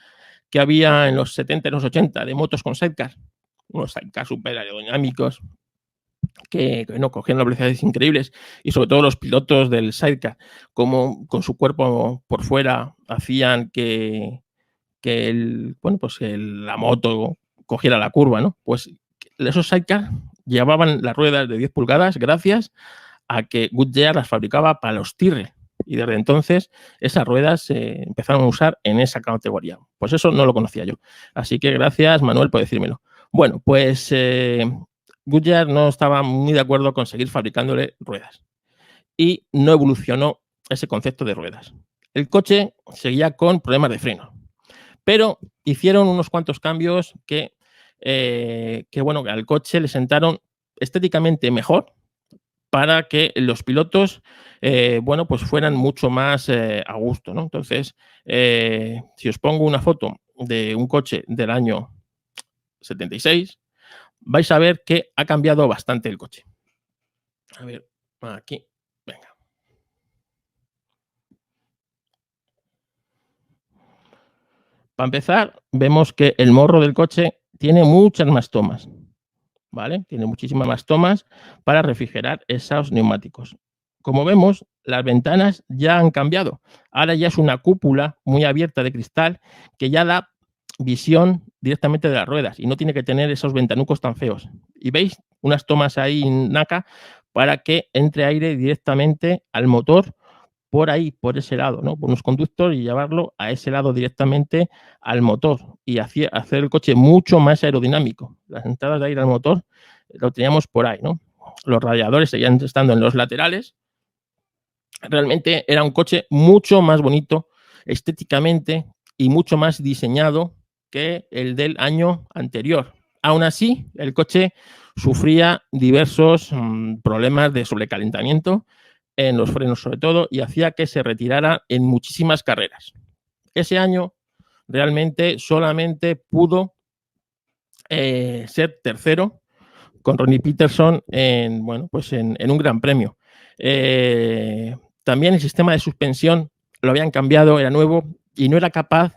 que había en los 70 y los 80 de motos con sidecar? Unos sidecar súper aerodinámicos que no cogían las velocidades increíbles, y sobre todo los pilotos del sidecar, como con su cuerpo por fuera hacían que la moto cogiera la curva, ¿no? Pues esos sidecar llevaban las ruedas de 10 pulgadas gracias a que Goodyear las fabricaba para los Tyrrell, y desde entonces esas ruedas se empezaron a usar en esa categoría. Pues eso no lo conocía yo. Así que gracias, Manuel, por decírmelo. Bueno, pues Goodyear no estaba muy de acuerdo con seguir fabricándole ruedas y no evolucionó ese concepto de ruedas. El coche seguía con problemas de freno, pero hicieron unos cuantos cambios que bueno, al coche le sentaron estéticamente mejor para que los pilotos, bueno, pues fueran mucho más a gusto, ¿no? Entonces, si os pongo una foto de un coche del año 76, vais a ver que ha cambiado bastante el coche. A ver, aquí, venga. Para empezar, vemos que el morro del coche tiene muchas más tomas, ¿vale? Tiene muchísimas más tomas para refrigerar esos neumáticos. Como vemos, las ventanas ya han cambiado. Ahora ya es una cúpula muy abierta de cristal que ya da visión directamente de las ruedas y no tiene que tener esos ventanucos tan feos. Y veis unas tomas ahí naca para que entre aire directamente al motor por ahí, por ese lado, ¿no? Por unos conductos y llevarlo a ese lado directamente al motor y hacer el coche mucho más aerodinámico. Las entradas de aire al motor lo teníamos por ahí, ¿no? Los radiadores seguían estando en los laterales. Realmente era un coche mucho más bonito estéticamente y mucho más diseñado que el del año anterior. Aún así, el coche sufría diversos problemas de sobrecalentamiento en los frenos sobre todo y hacía que se retirara en muchísimas carreras. Ese año realmente solamente pudo ser tercero con Ronnie Peterson en, bueno, pues en un gran premio. También el sistema de suspensión lo habían cambiado, era nuevo y no era capaz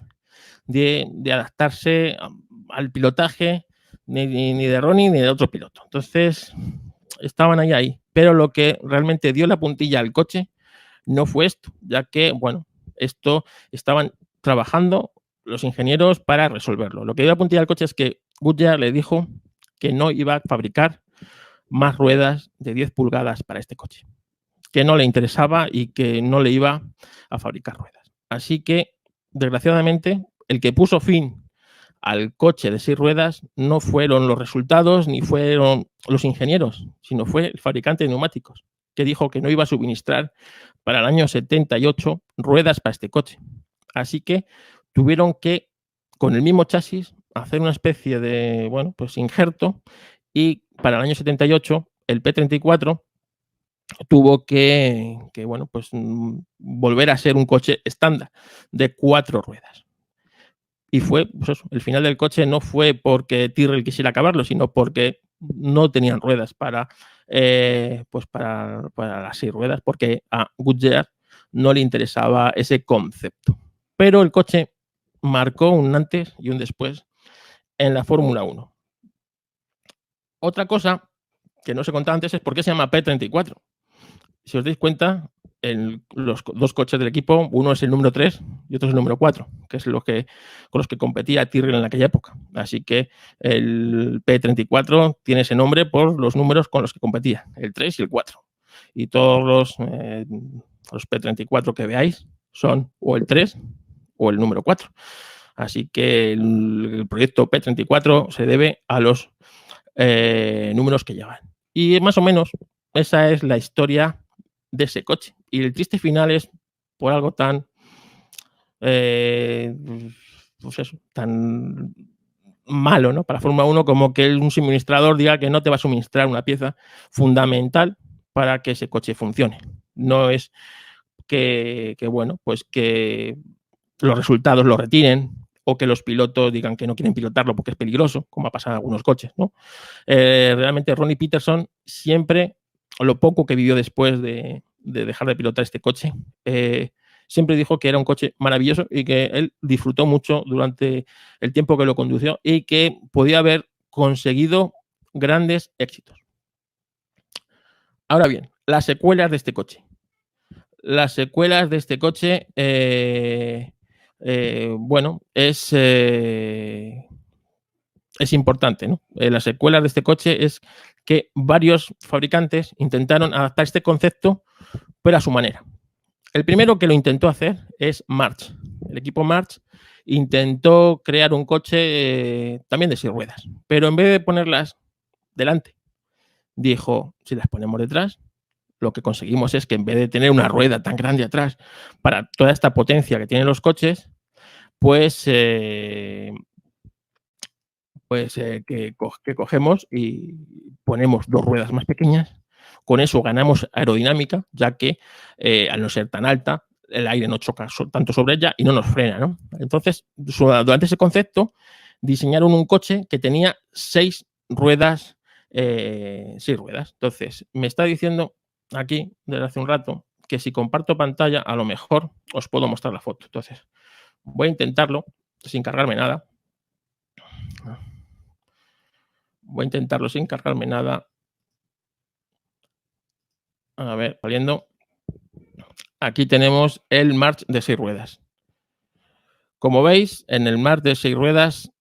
de adaptarse al pilotaje ni de Ronnie ni de otro piloto. Entonces, estaban ahí. Pero lo que realmente dio la puntilla al coche no fue esto, ya que, bueno, esto estaban trabajando los ingenieros para resolverlo. Lo que dio la puntilla al coche es que Goodyear le dijo que no iba a fabricar más ruedas de 10 pulgadas para este coche, que no le interesaba y que no le iba a fabricar ruedas. Así que, desgraciadamente, el que puso fin al coche de 6 ruedas no fueron los resultados ni fueron los ingenieros, sino fue el fabricante de neumáticos, que dijo que no iba a suministrar para el año 78 ruedas para este coche. Así que tuvieron que, con el mismo chasis, hacer una especie de, bueno, pues injerto y para el año 78 el P34 tuvo que bueno, pues volver a ser un coche estándar de 4 ruedas. Y fue, pues eso, el final del coche no fue porque Tyrrell quisiera acabarlo, sino porque no tenían ruedas pues para las 6 ruedas, porque a Goodyear no le interesaba ese concepto. Pero el coche marcó un antes y un después en la Fórmula 1. Otra cosa que no se contaba antes es por qué se llama P34. Si os dais cuenta, los dos coches del equipo, uno es el número 3 y otro es el número 4, que es con los que competía Tyrrell en aquella época. Así que el P34 tiene ese nombre por los números con los que competía, el 3 y el 4. Y todos los P34 que veáis son o el 3 o el número 4. Así que el proyecto P34 se debe a los números que llevan. Y más o menos esa es la historia de ese coche. Y el triste final es por algo tan, pues eso, tan malo, ¿no? Para Fórmula 1 como que un suministrador diga que no te va a suministrar una pieza fundamental para que ese coche funcione. No es bueno, pues que los resultados lo retiren o que los pilotos digan que no quieren pilotarlo porque es peligroso, como ha pasado en algunos coches, ¿no? Realmente Ronnie Peterson siempre, lo poco que vivió después de dejar de pilotar este coche, siempre dijo que era un coche maravilloso y que él disfrutó mucho durante el tiempo que lo condució y que podía haber conseguido grandes éxitos. Ahora bien, las secuelas de este coche. Las secuelas de este coche, bueno, es importante, ¿no? Las secuelas de este coche es que varios fabricantes intentaron adaptar este concepto, pero a su manera. El primero que lo intentó hacer es March. El equipo March intentó crear un coche también de 6 ruedas, pero en vez de ponerlas delante, dijo, si las ponemos detrás, lo que conseguimos es que en vez de tener una rueda tan grande atrás para toda esta potencia que tienen los coches, pues, que cogemos y ponemos 2 ruedas más pequeñas. Con eso ganamos aerodinámica, ya que, al no ser tan alta, el aire no choca tanto sobre ella y no nos frena, ¿no? Entonces, durante ese concepto, diseñaron un coche que tenía 6 ruedas, 6 ruedas. Entonces, me está diciendo aquí, desde hace un rato, que si comparto pantalla, a lo mejor os puedo mostrar la foto. Entonces, voy a intentarlo sin cargarme nada. Voy a intentarlo sin cargarme nada. A ver, saliendo. Aquí tenemos el March de 6 ruedas. Como veis, en el March de 6 ruedas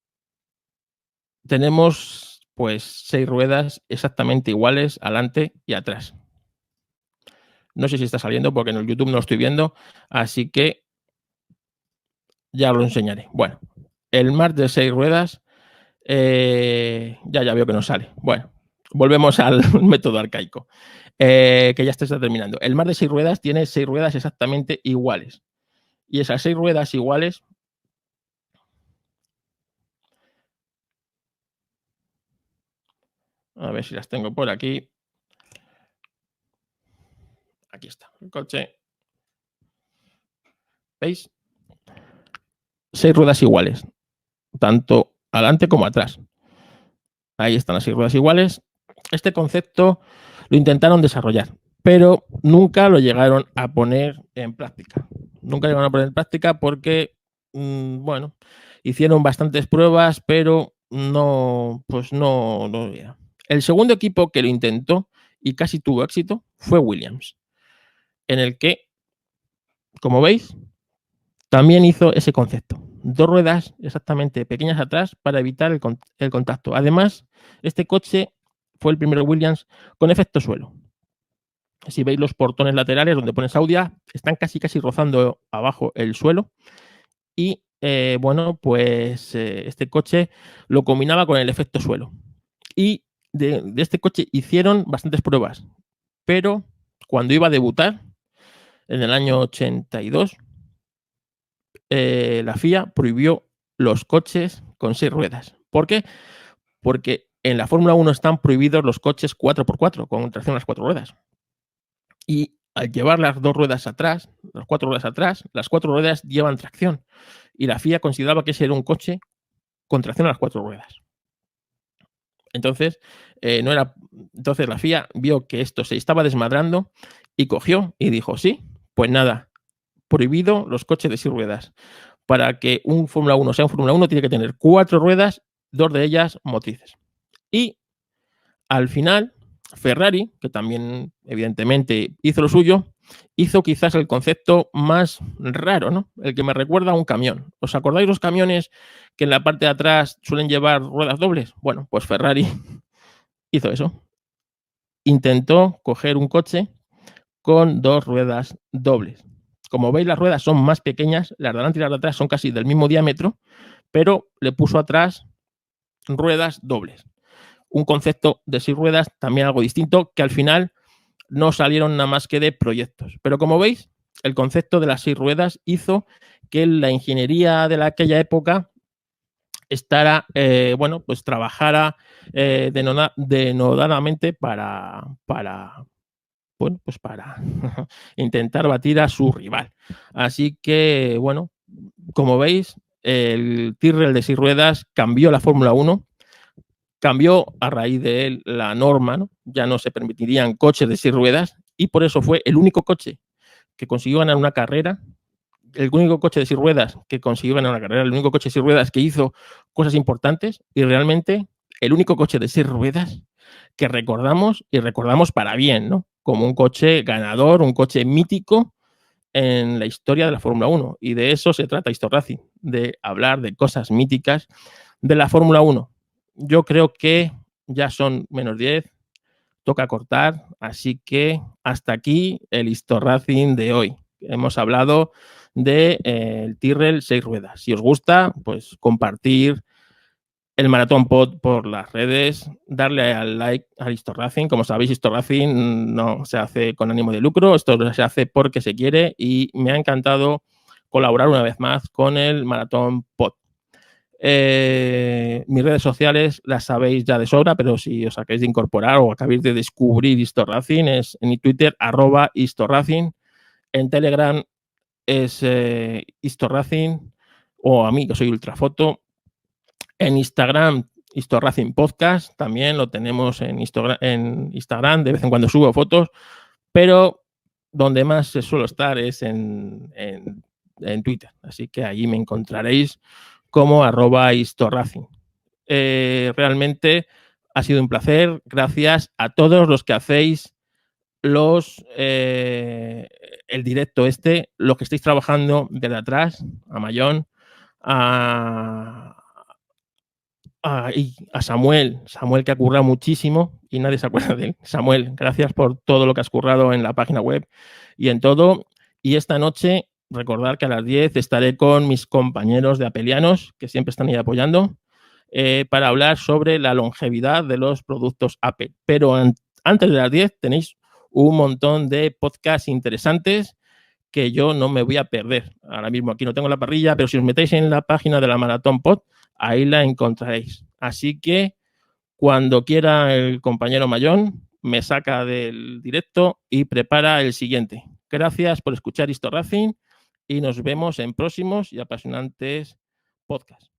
tenemos pues 6 ruedas exactamente iguales adelante y atrás. No sé si está saliendo porque en el YouTube no lo estoy viendo, así que ya lo enseñaré. Bueno, el March de 6 ruedas, ya veo que no sale. Bueno, volvemos al método arcaico, que ya está terminando. El March de 6 ruedas tiene 6 ruedas exactamente iguales. Y esas 6 ruedas iguales, a ver si las tengo por aquí. Aquí está el coche. ¿Veis? 6 ruedas iguales, tanto adelante como atrás. Ahí están las 6 ruedas iguales. Este concepto lo intentaron desarrollar, pero nunca lo llegaron a poner en práctica. Nunca llegaron a poner en práctica porque, bueno, hicieron bastantes pruebas, pero no, pues no era. El segundo equipo que lo intentó y casi tuvo éxito fue Williams, en el que, como veis, también hizo ese concepto. 2 ruedas exactamente pequeñas atrás para evitar el contacto. Además, este coche fue el primero Williams con efecto suelo. Si veis los portones laterales donde pone Saudia, están casi rozando abajo el suelo. Y bueno, pues este coche lo combinaba con el efecto suelo. Y de este coche hicieron bastantes pruebas. Pero cuando iba a debutar, en el año 82, la FIA prohibió los coches con 6 ruedas. ¿Por qué? Porque en la Fórmula 1 están prohibidos los coches 4x4, con tracción a las 4 ruedas. Y al llevar las 2 ruedas atrás, las 4 ruedas atrás, las 4 ruedas llevan tracción. Y la FIA consideraba que ese era un coche con tracción a las 4 ruedas. Entonces, no era, entonces la FIA vio que esto se estaba desmadrando y cogió y dijo, sí, pues nada, prohibido los coches de 6 ruedas. Para que un Fórmula 1 sea un Fórmula 1 tiene que tener 4 ruedas, 2 de ellas motrices. Y al final, Ferrari, que también evidentemente hizo lo suyo, hizo quizás el concepto más raro, ¿no? El que me recuerda a un camión. ¿Os acordáis los camiones que en la parte de atrás suelen llevar ruedas dobles? Bueno, pues Ferrari hizo eso. Intentó coger un coche con 2 ruedas dobles. Como veis, las ruedas son más pequeñas, las de adelante y las de atrás son casi del mismo diámetro, pero le puso atrás ruedas dobles. Un concepto de 6 ruedas también algo distinto, que al final no salieron nada más que de proyectos. Pero como veis, el concepto de las 6 ruedas hizo que la ingeniería de aquella época bueno, pues trabajara denodadamente para bueno, pues para intentar batir a su rival. Así que, bueno, como veis, el Tyrrell de 6 ruedas cambió la Fórmula 1, cambió a raíz de él la norma, ¿no? Ya no se permitirían coches de 6 ruedas y por eso fue el único coche que consiguió ganar una carrera, el único coche de 6 ruedas que consiguió ganar una carrera, el único coche de 6 ruedas que hizo cosas importantes y realmente el único coche de 6 ruedas que recordamos y recordamos para bien, ¿no? Como un coche ganador, un coche mítico en la historia de la Fórmula 1. Y de eso se trata Histo Racing, de hablar de cosas míticas de la Fórmula 1. Yo creo que ya son -10, toca cortar, así que hasta aquí el Histo Racing de hoy. Hemos hablado de el Tyrrell 6 ruedas. Si os gusta, pues compartir el Maratón Pod por las redes, darle al like a Histo Racing. Como sabéis, Histo Racing no se hace con ánimo de lucro, esto se hace porque se quiere y me ha encantado colaborar una vez más con el Maratón Pod. Mis redes sociales las sabéis ya de sobra, pero si os acabáis de incorporar o acabáis de descubrir Historracing, es en Twitter @Historracing, en Telegram es Historracing, o a mí, que soy Ultrafoto. En Instagram, Historracing Podcast, también lo tenemos en Instagram, de vez en cuando subo fotos, pero donde más suelo estar es en Twitter, así que allí me encontraréis como @Historracing. Realmente ha sido un placer, gracias a todos los que hacéis el directo los que estáis trabajando desde atrás, a Mayón, a Samuel, que ha currado muchísimo y nadie se acuerda de él. Samuel, gracias por todo lo que has currado en la página web y en todo. Y esta noche, recordar que a las 10 estaré con mis compañeros de Apelianos, que siempre están ahí apoyando, para hablar sobre la longevidad de los productos Apple. Pero antes de las 10 tenéis un montón de podcasts interesantes que yo no me voy a perder. Ahora mismo aquí no tengo la parrilla, pero si os metéis en la página de la Maratón Pod, ahí la encontraréis. Así que cuando quiera el compañero Mayón, me saca del directo y prepara el siguiente. Gracias por escuchar Historracing y nos vemos en próximos y apasionantes podcasts.